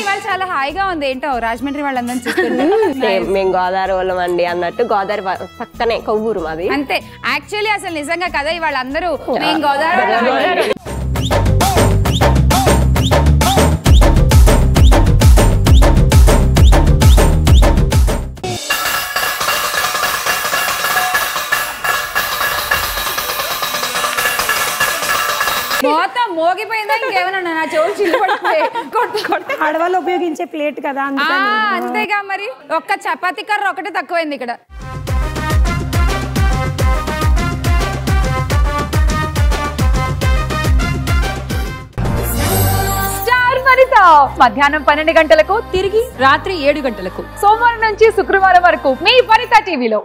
వాళ్ళు చాలా హాయిగా ఉంది ఏంటో రాజమండ్రి వాళ్ళందరినీ చూస్తుంటే మేము గోదావరి వాళ్ళం అండి అన్నట్టు గోదావరి పక్కనే కొవ్వూరు మాది అంతే యాక్చువల్లీ అసలు నిజంగా కదా వాళ్ళందరూ మేము గోదావరి మొత్తం మోగిపోయిందా ఇంకేమన్నా నా చెవులు చిల్లిపడిపోయి ఆడవాళ్ళు ఉపయోగించే ప్లేట్ కదా అంతేగా మరి ఒక్క చపాతీ కర్ర ఒకటే తక్కువైంది ఇక్కడ స్టార్ వనిత మధ్యాహ్నం 12 గంటలకు తిరిగి రాత్రి 7 గంటలకు సోమవారం నుంచి శుక్రవారం వరకు మీ వనిత టీవీలో.